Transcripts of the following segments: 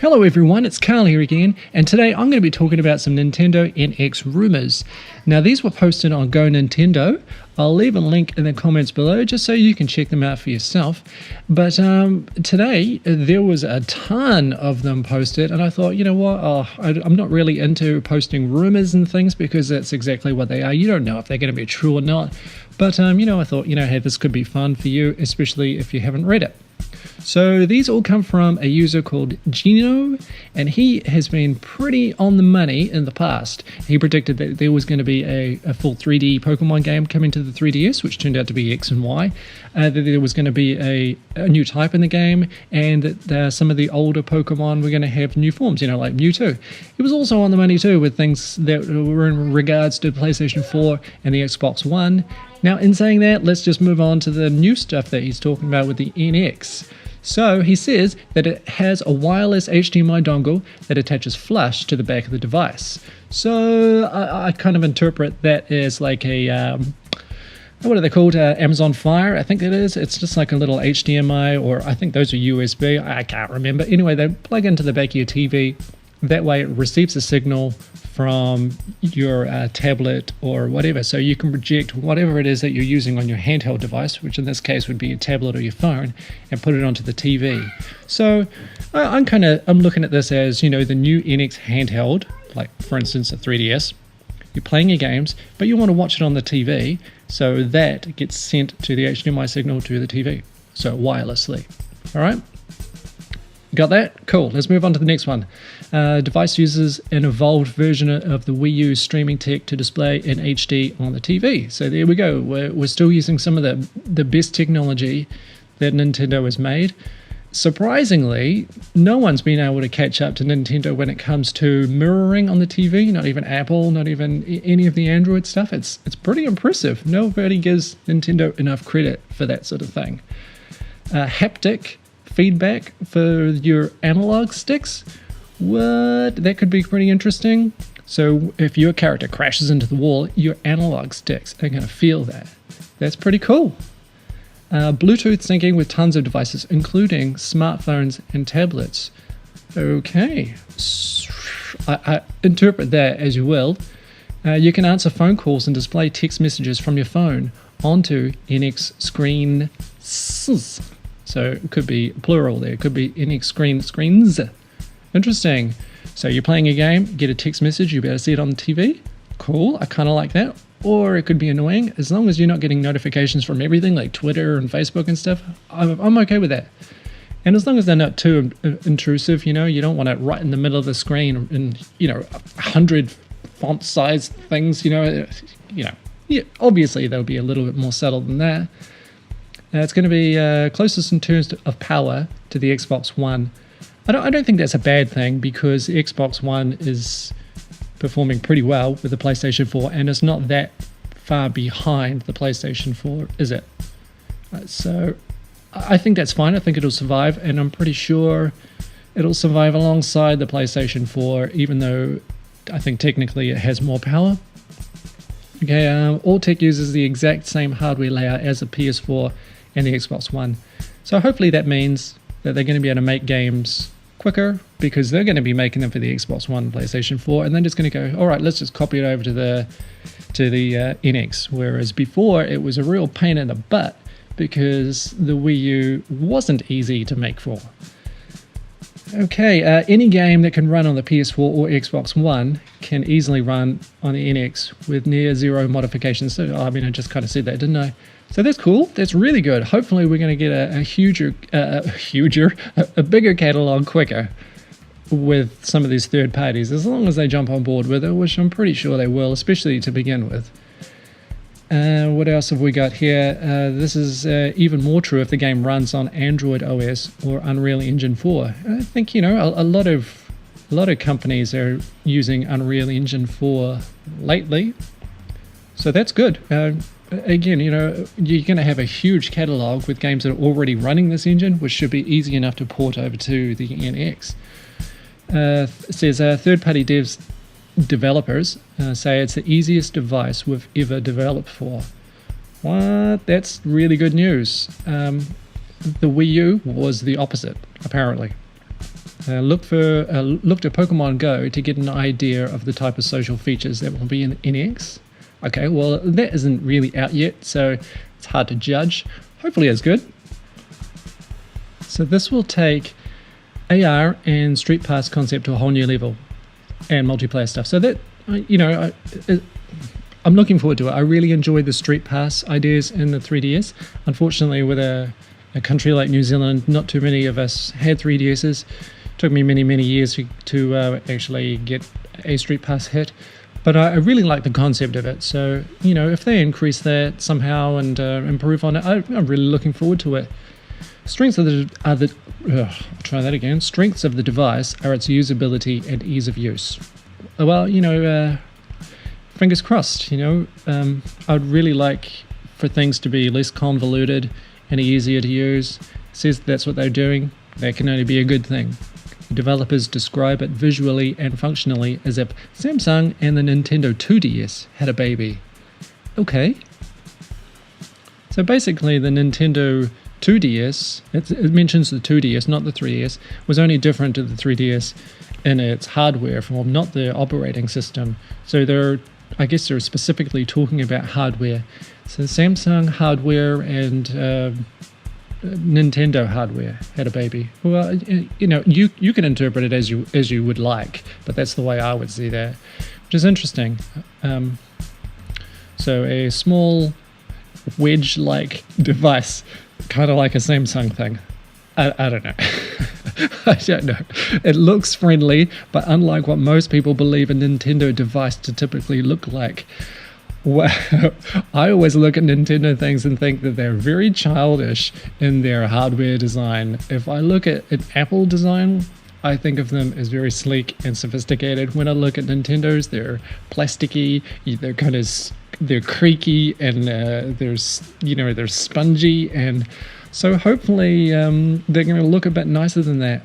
Hello everyone, it's Carl here again, and today I'm going to be talking about some Nintendo NX Rumours. Now these were posted on Go Nintendo. I'll leave a link in the comments below just so you can check them out for yourself. But today there was a ton of them posted, and I thought, you know what, I'm not really into posting rumours and things because that's exactly what they are. You don't know if they're going to be true or not. But I thought, hey, this could be fun for you, especially if you haven't read it. So these all come from a user called Gino, and he has been pretty on the money in the past. He predicted that there was going to be a full 3D Pokemon game coming to the 3DS, which turned out to be X and Y, that there was going to be a new type in the game, and that some of the older Pokemon were going to have new forms, like Mewtwo. He was also on the money too with things that were in regards to PlayStation 4 and the Xbox One. Now, in saying that, let's just move on to the new stuff that he's talking about with the NX. So he says that it has a wireless HDMI dongle that attaches flush to the back of the device. So I kind of interpret that as like a, what are they called? Amazon Fire, I think it is. It's just like a little HDMI, or I think those are USB. I can't remember. Anyway, they plug into the back of your TV. That way it receives a signal from your tablet or whatever, so you can project whatever it is that you're using on your handheld device, which in this case would be your tablet or your phone, and put it onto the TV. So I'm looking at this as, the new NX handheld, like for instance a 3DS. You're playing your games, but you want to watch it on the TV, so that gets sent to the HDMI signal to the TV, so wirelessly. All right. Got that? Cool. Let's move on to the next one. Device uses an evolved version of the Wii U streaming tech to display in HD on the TV. So there we go. We're still using some of the best technology that Nintendo has made. Surprisingly, no one's been able to catch up to Nintendo when it comes to mirroring on the TV. Not even Apple, not even any of the Android stuff. It's pretty impressive. Nobody gives Nintendo enough credit for that sort of thing. Haptic feedback for your analog sticks. What? That could be pretty interesting. So if your character crashes into the wall, your analog sticks are going to feel that. That's pretty cool. Bluetooth syncing with tons of devices, including smartphones and tablets. Okay. I interpret that as you will. You can answer phone calls and display text messages from your phone onto NX screens. So it could be plural there. It could be NX screens. Interesting. So you're playing a game, get a text message, you better see it on the TV. Cool. I kind of like that. Or it could be annoying. As long as you're not getting notifications from everything like Twitter and Facebook and stuff, I'm okay with that. And as long as they're not too intrusive, you don't want it right in the middle of the screen and 100 font size things, obviously they'll be a little bit more subtle than that. It's going to be closest in terms of power to the Xbox One. I don't think that's a bad thing because the Xbox One is performing pretty well with the PlayStation 4, and it's not that far behind the PlayStation 4, is it? So I think that's fine. I think it'll survive, and I'm pretty sure it'll survive alongside the PlayStation 4, even though I think technically it has more power. Okay, all tech uses the exact same hardware layout as the PS4 and the Xbox One. So hopefully that means that they're going to be able to make games quicker because they're going to be making them for the Xbox One and PlayStation 4, and then just going to go, all right, let's just copy it over to the NX. Whereas before it was a real pain in the butt because the Wii U wasn't easy to make for. Okay, any game that can run on the PS4 or Xbox One can easily run on the NX with near zero modifications. So, I just kind of said that, didn't I? So that's cool. That's really good. Hopefully we're going to get a bigger catalog quicker with some of these third parties, as long as they jump on board with it, which I'm pretty sure they will, especially to begin with. What else have we got here? This is even more true if the game runs on Android OS or Unreal Engine 4. I think, a lot of companies are using Unreal Engine 4 lately. So that's good. Again, you're going to have a huge catalog with games that are already running this engine, which should be easy enough to port over to the NX. It says third-party developers say it's the easiest device we've ever developed for. What? That's really good news. The Wii U was the opposite, apparently. Looked at Pokemon Go to get an idea of the type of social features that will be in NX. Okay, well, that isn't really out yet, so it's hard to judge. Hopefully it's good. So this will take AR and Street Pass concept to a whole new level, and multiplayer stuff. So that, I'm looking forward to it. I really enjoyed the Street Pass ideas in the 3DS. Unfortunately, with a country like New Zealand, not too many of us had 3DSs. Took me many years to actually get a Street Pass hit, but I really like the concept of it. So if they increase that somehow and improve on it, I'm really looking forward to it. Strengths of the Strengths of the device are its usability and ease of use. Well, fingers crossed. I'd really like for things to be less convoluted and easier to use. It says that's what they're doing. That can only be a good thing. Developers describe it visually and functionally as if Samsung and the Nintendo 2DS had a baby. Okay. So basically the Nintendo 2DS, it mentions the 2DS, not the 3DS, was only different to the 3DS in its hardware form, not the operating system. So they're specifically talking about hardware. So Samsung hardware and Nintendo hardware had a baby. Well, you can interpret it as you would like, but that's the way I would see that, which is interesting. So a small wedge-like device, kind of like a Samsung thing. I don't know. I don't know. It looks friendly, but unlike what most people believe a Nintendo device to typically look like. Well, I always look at Nintendo things and think that they're very childish in their hardware design. If I look at an Apple design, I think of them as very sleek and sophisticated. When I look at Nintendo's, they're plasticky, they're creaky, and they're spongy, and so hopefully they're going to look a bit nicer than that.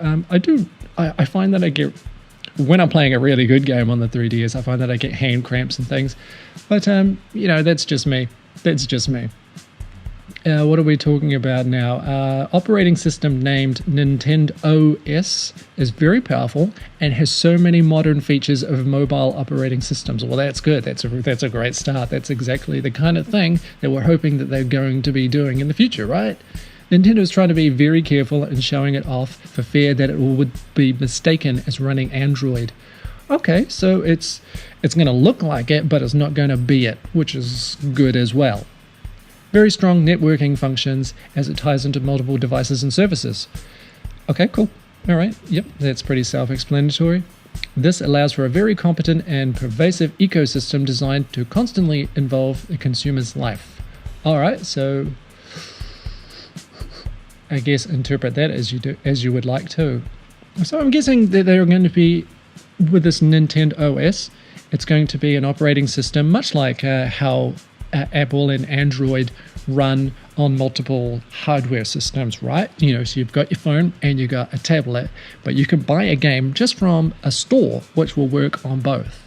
I find that when I'm playing a really good game on the 3DS, I find that I get hand cramps and things. But, that's just me. What are we talking about now? Operating system named Nintendo OS is very powerful and has so many modern features of mobile operating systems. Well, that's good. That's a great start. That's exactly the kind of thing that we're hoping that they're going to be doing in the future, right? Nintendo's trying to be very careful in showing it off for fear that it would be mistaken as running Android. Okay, so it's going to look like it, but it's not going to be it, which is good as well. Very strong networking functions as it ties into multiple devices and services. Okay, cool. All right, yep, that's pretty self-explanatory. This allows for a very competent and pervasive ecosystem designed to constantly involve the consumer's life. All right, so I guess interpret that as you would like to. So I'm guessing that they're going to be, with this Nintendo OS, it's going to be an operating system much like how Apple and Android run on multiple hardware systems, right? So you've got your phone and you got a tablet, but you can buy a game just from a store which will work on both.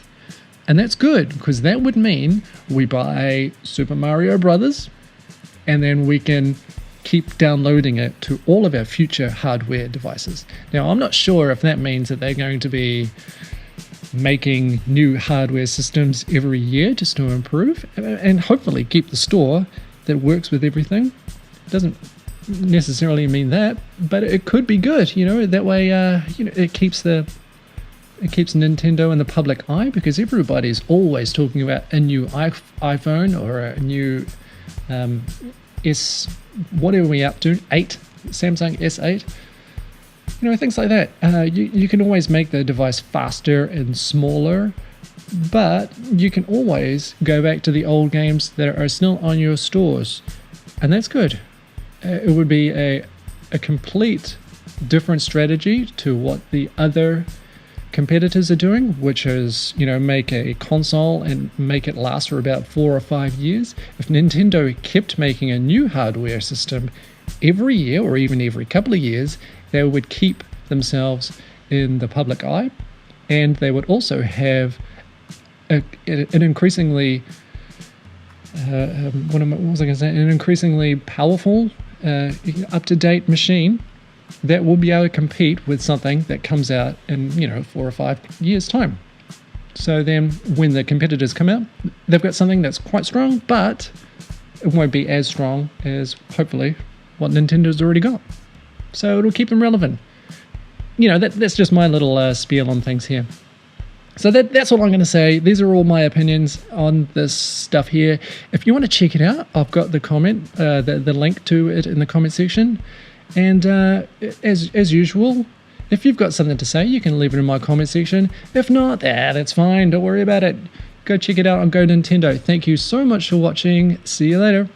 And that's good, because that would mean we buy Super Mario Brothers and then we can keep downloading it to all of our future hardware devices. Now, I'm not sure if that means that they're going to be making new hardware systems every year just to improve and hopefully keep the store that works with everything. It doesn't necessarily mean that, but it could be good. That way, it keeps Nintendo in the public eye, because everybody's always talking about a new iPhone or a new what are we up to? 8? Samsung S8? Things like that. You can always make the device faster and smaller, but you can always go back to the old games that are still on your stores, and that's good. It would be a complete different strategy to what the other competitors are doing, which is, make a console and make it last for about 4 or 5 years. If Nintendo kept making a new hardware system every year or even every couple of years, they would keep themselves in the public eye, and they would also have an increasingly an increasingly powerful, up-to-date machine that will be able to compete with something that comes out in 4 or 5 years' time. So then when the competitors come out, they've got something that's quite strong, but it won't be as strong as hopefully what Nintendo's already got. So it'll keep them relevant. That's just my little spiel on things here. So that's all I'm going to say. These are all my opinions on this stuff here. If you want to check it out, I've got the link to it in the comment section. And as usual, if you've got something to say, you can leave it in my comment section. If not, that's fine. Don't worry about it. Go check it out on Go Nintendo. Thank you so much for watching. See you later.